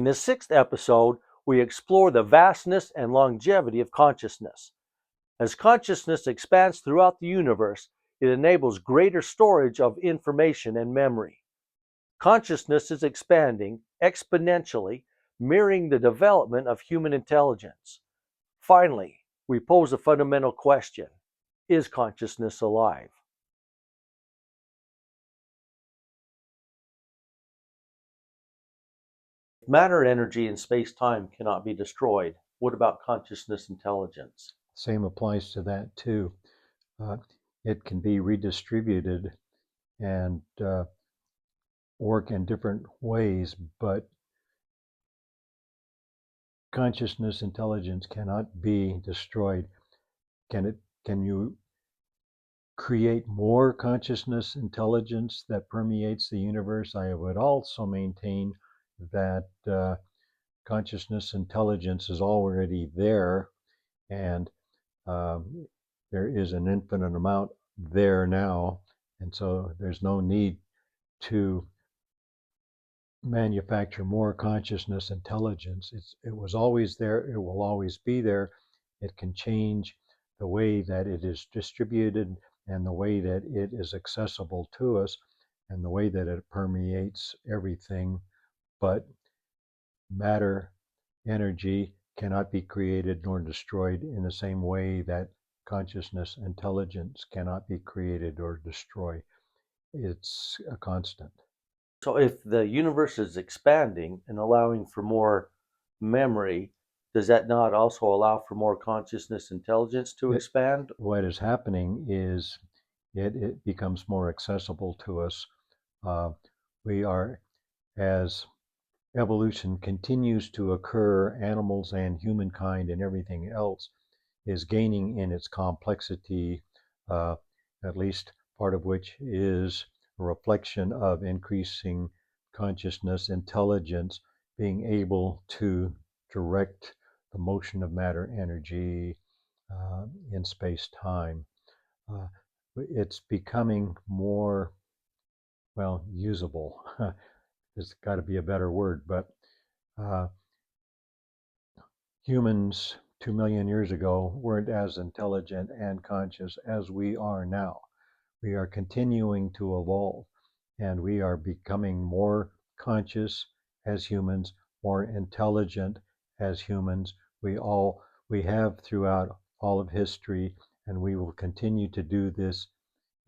In this sixth episode, we explore the vastness and longevity of consciousness. As consciousness expands throughout the universe, it enables greater storage of information and memory. Consciousness is expanding exponentially, mirroring the development of human intelligence. Finally, we pose a fundamental question: is consciousness alive? Matter, energy, and space-time cannot be destroyed. What about consciousness intelligence? Same applies to that too. It can be redistributed and work in different ways, but consciousness intelligence cannot be destroyed. Can you create more consciousness intelligence that permeates the universe? I would also maintain that consciousness intelligence is already there, and there is an infinite amount there now, and so there's no need to manufacture more consciousness intelligence. It was always there, it will always be there. It can change the way that it is distributed and the way that it is accessible to us and the way that it permeates everything, but matter, energy cannot be created nor destroyed in the same way that consciousness intelligence cannot be created or destroyed. It's a constant. So if the universe is expanding and allowing for more memory, does that not also allow for more consciousness intelligence to expand? What is happening is it becomes more accessible to us. We are, as evolution continues to occur, animals and humankind and everything else is gaining in its complexity, at least part of which is a reflection of increasing consciousness intelligence, being able to direct the motion of matter energy in space-time. It's becoming more, well, usable. There's got to be a better word, but humans 2 million years ago weren't as intelligent and conscious as we are now. We are continuing to evolve, and we are becoming more conscious as humans, more intelligent as humans. We have throughout all of history, and we will continue to do this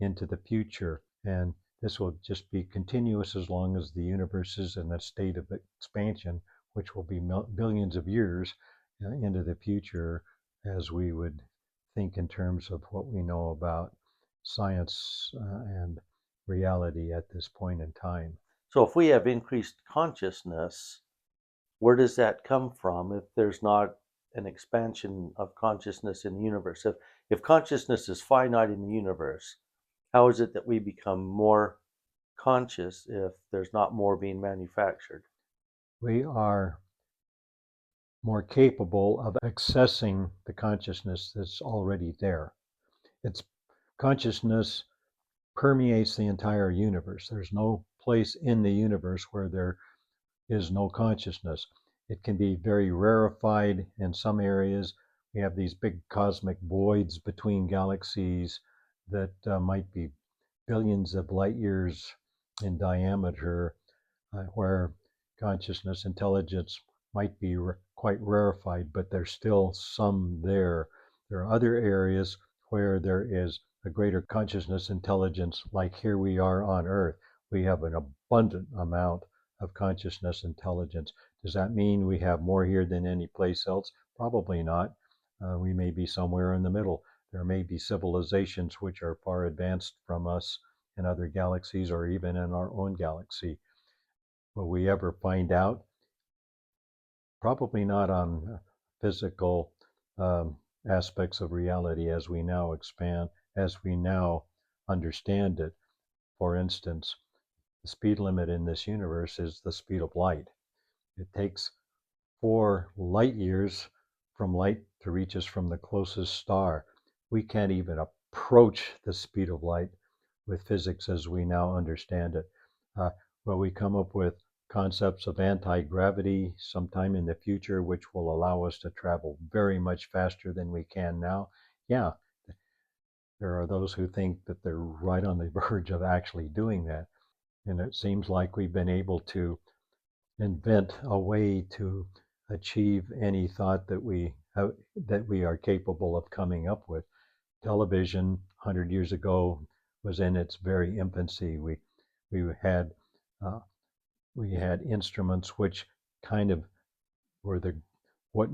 into the future. And this will just be continuous as long as the universe is in a state of expansion, which will be billions of years into the future, as we would think in terms of what we know about science and reality at this point in time. So if we have increased consciousness, where does that come from if there's not an expansion of consciousness in the universe? If consciousness is finite in the universe, how is it that we become more conscious if there's not more being manufactured? We are more capable of accessing the consciousness that's already there. Its consciousness permeates the entire universe. There's no place in the universe where there is no consciousness. It can be very rarefied in some areas. We have these big cosmic voids between galaxies that might be billions of light years in diameter, where consciousness intelligence might be quite rarefied, but there's still some there. There are other areas where there is a greater consciousness intelligence, like here we are on Earth. We have an abundant amount of consciousness intelligence. Does that mean we have more here than any place else? Probably not. We may be somewhere in the middle. There may be civilizations which are far advanced from us in other galaxies or even in our own galaxy. Will we ever find out? Probably not on physical aspects of reality as we now expand, as we now understand it. For instance, the speed limit in this universe is the speed of light. It takes 4 light years from light to reach us from the closest star. We can't even approach the speed of light with physics as we now understand it. Will we come up with concepts of anti-gravity sometime in the future, which will allow us to travel very much faster than we can now. Yeah, there are those who think that they're right on the verge of actually doing that. And it seems like we've been able to invent a way to achieve any thought that we are capable of coming up with. Television 100 years ago was in its very infancy. We had uh, we had instruments which kind of were the what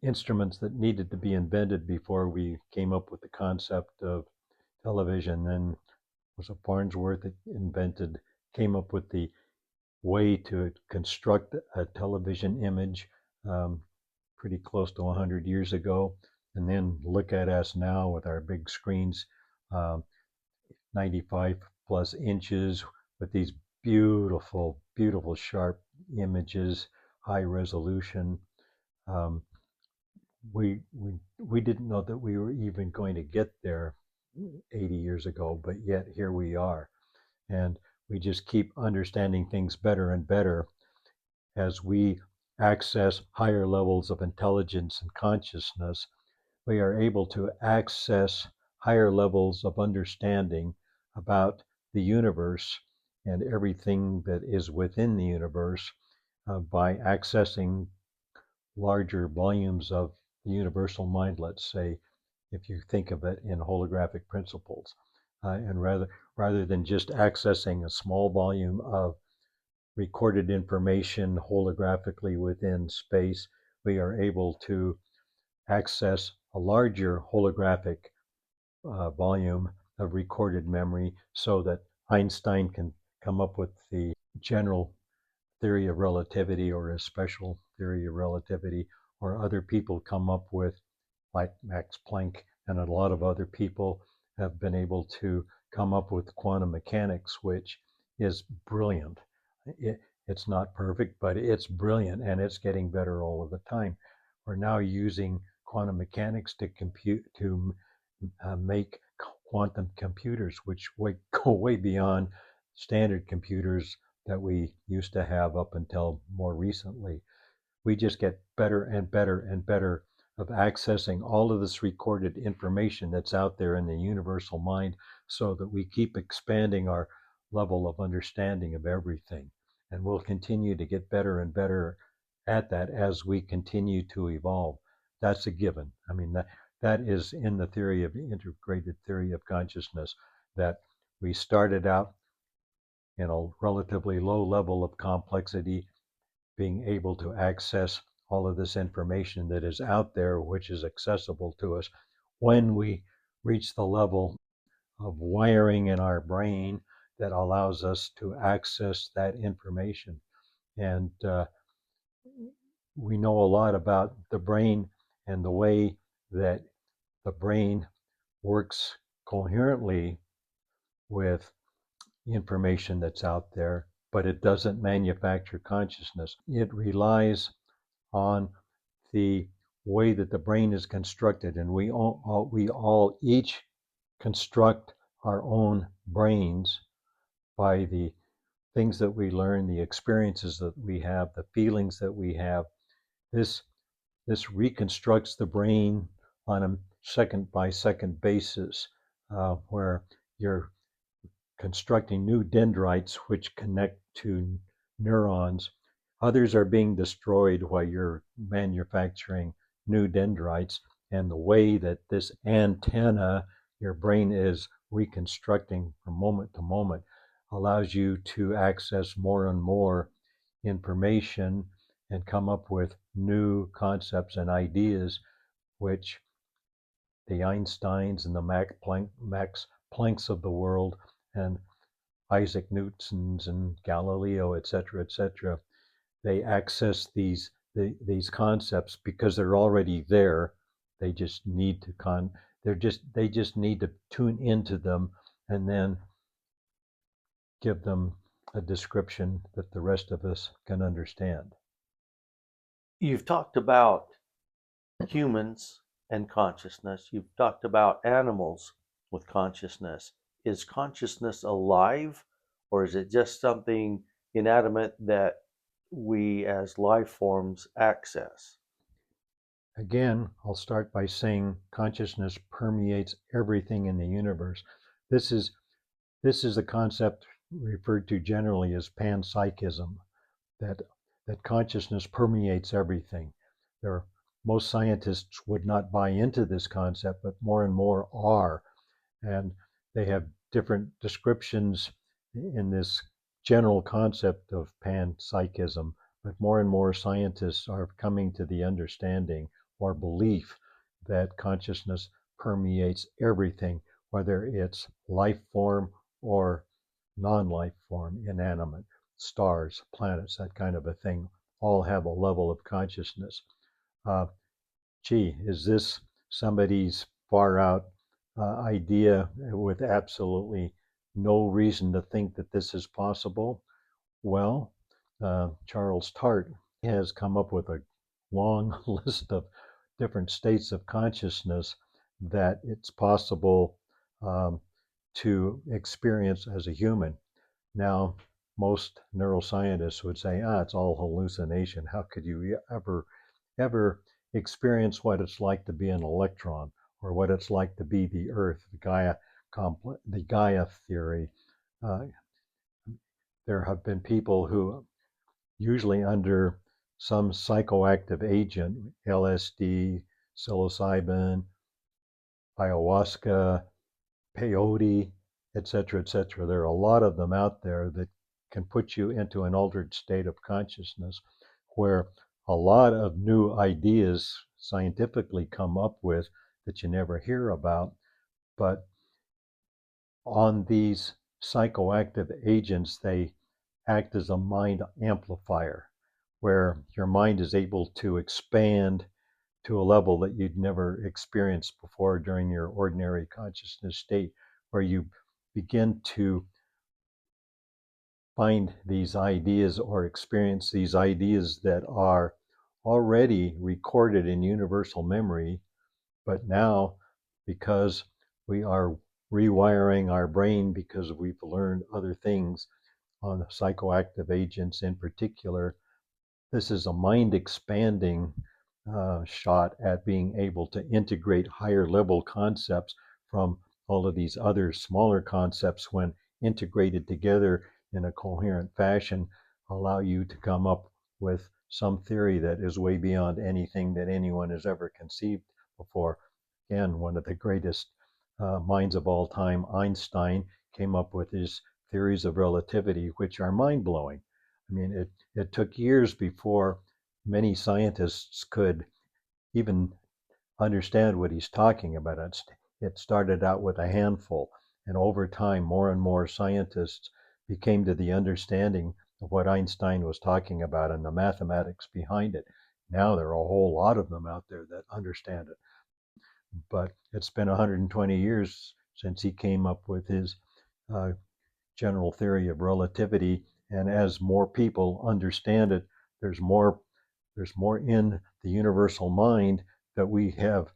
instruments that needed to be invented before we came up with the concept of television. Then was a Farnsworth that came up with the way to construct a television image um, pretty close to 100 years ago. And then look at us now with our big screens, uh, 95 plus inches with these beautiful, beautiful, sharp images, high resolution. Um, we didn't know that we were even going to get there 80 years ago, but yet here we are. And we just keep understanding things better and better as we access higher levels of intelligence and consciousness. We are able to access higher levels of understanding about the universe and everything that is within the universe by accessing larger volumes of the universal mind, let's say, if you think of it in holographic principles. And rather than just accessing a small volume of recorded information holographically within space, we are able to access a larger holographic volume of recorded memory so that Einstein can come up with the general theory of relativity or a special theory of relativity, or other people come up with, like Max Planck and a lot of other people have been able to come up with quantum mechanics, which is brilliant. It's not perfect, but it's brilliant and it's getting better all of the time. We're now using quantum mechanics to compute to make quantum computers, which go way beyond standard computers that we used to have up until more recently. We just get better and better and better of accessing all of this recorded information that's out there in the universal mind so that we keep expanding our level of understanding of everything. And we'll continue to get better and better at that as we continue to evolve. That's a given. I mean, that is in the theory of integrated theory of consciousness, that we started out in a relatively low level of complexity, being able to access all of this information that is out there, which is accessible to us. When we reach the level of wiring in our brain that allows us to access that information. And we know a lot about the brain and the way that the brain works coherently with information that's out there, but it doesn't manufacture consciousness. It relies on the way that the brain is constructed, and we all each construct our own brains by the things that we learn, the experiences that we have, the feelings that we have. This this reconstructs the brain on a second by second basis, where you're constructing new dendrites which connect to neurons. Others are being destroyed while you're manufacturing new dendrites. And the way that this antenna your brain is reconstructing from moment to moment allows you to access more and more information and come up with new concepts and ideas, which the Einsteins and the Max Plancks of the world and Isaac Newtons and Galileo, et cetera, they access these concepts because they're already there. They just need to they just need to tune into them and then give them a description that the rest of us can understand. You've talked about humans and consciousness. You've talked about animals with consciousness. Is consciousness alive, or is it just something inanimate that we as life forms access? Again, I'll start by saying consciousness permeates everything in the universe. This is this is a concept referred to generally as panpsychism, that that consciousness permeates everything. There, most scientists would not buy into this concept, but more and more are, and they have different descriptions in this general concept of panpsychism. But more and more scientists are coming to the understanding or belief that consciousness permeates everything, whether it's life form or non-life form, inanimate, stars, planets, that kind of a thing, all have a level of consciousness. Uh, Gee, is this somebody's far out idea with absolutely no reason to think that this is possible? Well, Charles Tart has come up with a long list of different states of consciousness that it's possible um, to experience as a human. Now, most neuroscientists would say, it's all hallucination. How could you ever experience what it's like to be an electron or what it's like to be the Earth, the Gaia theory? Uh, there have been people who, usually under some psychoactive agent, LSD, psilocybin, ayahuasca, peyote, et cetera. There are a lot of them out there that can put you into an altered state of consciousness where a lot of new ideas scientifically come up with that you never hear about. But on these psychoactive agents, they act as a mind amplifier where your mind is able to expand to a level that you'd never experienced before during your ordinary consciousness state, where you begin to find these ideas or experience these ideas that are already recorded in universal memory, but now, because we are rewiring our brain because we've learned other things on psychoactive agents in particular, this is a mind expanding shot at being able to integrate higher level concepts from all of these other smaller concepts when integrated together in a coherent fashion, allow you to come up with some theory that is way beyond anything that anyone has ever conceived before. Again, one of the greatest minds of all time, Einstein, came up with his theories of relativity, which are mind blowing. I mean, it took years before many scientists could even understand what he's talking about. It started out with a handful, and over time, more and more scientists became to the understanding of what Einstein was talking about and the mathematics behind it. Now there are a whole lot of them out there that understand it. But it's been 120 years since he came up with his uh, general theory of relativity. And as more people understand it, there's more there's more in the universal mind that we have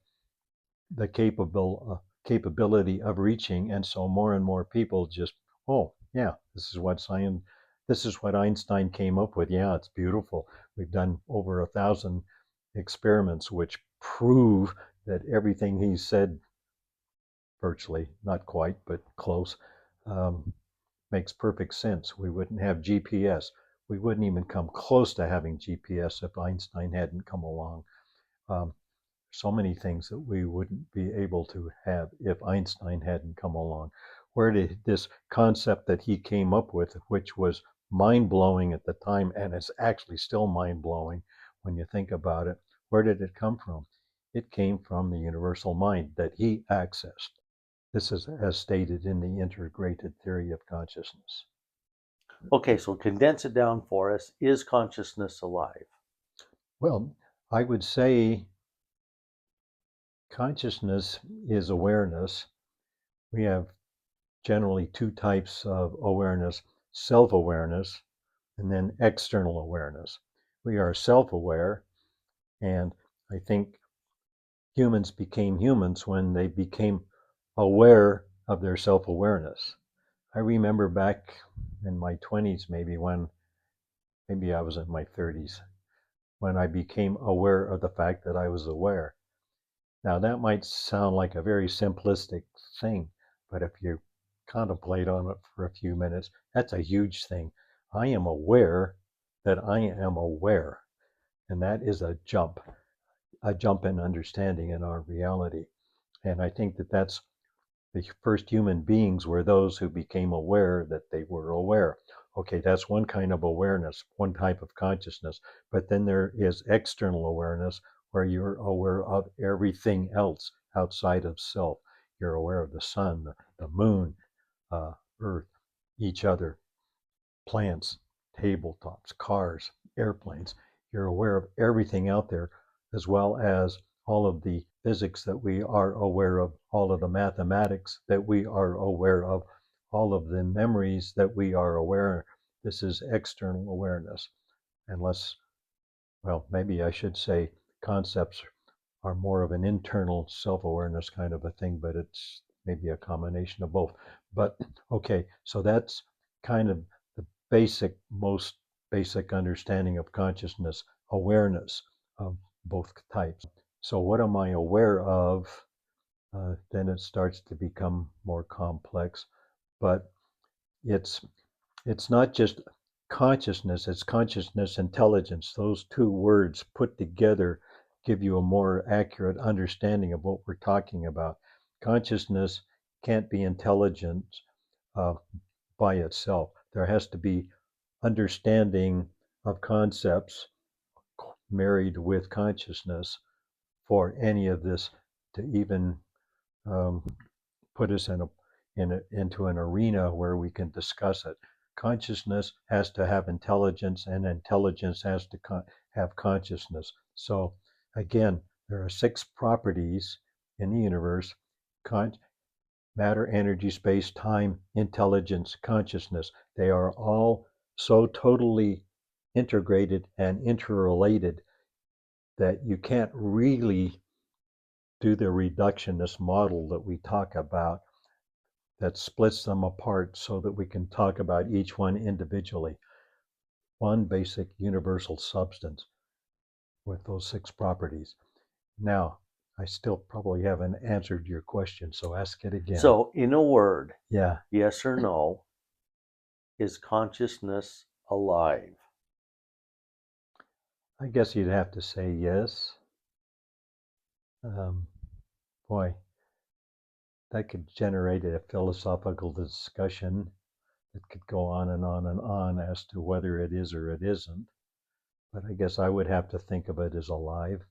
the capability of reaching, and so more and more people just, oh yeah, this is what Einstein came up with. Yeah, it's beautiful. We've done over 1,000 experiments which prove that everything he said, virtually, not quite, but close, um, makes perfect sense. We wouldn't have GPS. We wouldn't even come close to having GPS if Einstein hadn't come along. Um, so many things that we wouldn't be able to have if Einstein hadn't come along. Where did this concept that he came up with, which was mind blowing at the time and is actually still mind blowing when you think about it, where did it come from? It came from the universal mind that he accessed. This is as stated in the integrated theory of consciousness. Okay, so condense it down for us. Is consciousness alive? Well, I would say consciousness is awareness. We have generally two types of awareness: self awareness and then external awareness. We are self aware, and I think humans became humans when they became aware of their self awareness. I remember back in my 20s, maybe, when maybe I was in my 30s, when I became aware of the fact that I was aware. Now, that might sound like a very simplistic thing, but if you contemplate on it for a few minutes, that's a huge thing. I am aware that I am aware, and that is a jump in understanding in our reality. And I think that that's the first human beings were those who became aware that they were aware. Okay, that's one kind of awareness, one type of consciousness. But then there is external awareness where you're aware of everything else outside of self. You're aware of the sun, the moon, earth, each other, plants, tabletops, cars, airplanes. You're aware of everything out there, as well as all of the physics that we are aware of, all of the mathematics that we are aware of, all of the memories that we are aware of. This is external awareness. Unless, well, maybe I should say concepts are more of an internal self-awareness kind of a thing, but it's maybe a combination of both. But okay, so that's kind of the most basic understanding of consciousness, awareness of both types. So what am I aware of? Then it starts to become more complex, but it's it's not just consciousness, it's consciousness intelligence. Those two words put together give you a more accurate understanding of what we're talking about. Consciousness can't be intelligent uh, by itself. There has to be understanding of concepts married with consciousness for any of this to even um, put us into an arena where we can discuss it. Consciousness has to have intelligence, and intelligence has to have consciousness. So, again, there are 6 properties in the universe: matter, energy, space, time, intelligence, consciousness. They are all so totally integrated and interrelated that you can't really do the reductionist model that we talk about that splits them apart so that we can talk about each one individually. One basic universal substance with those 6 properties. Now, I still probably haven't answered your question, so ask it again. So, in a word, Yeah, yes or no, is consciousness alive? I guess you'd have to say yes. Boy, that could generate a philosophical discussion that could go on and on and on as to whether it is or it isn't. But I guess I would have to think of it as alive.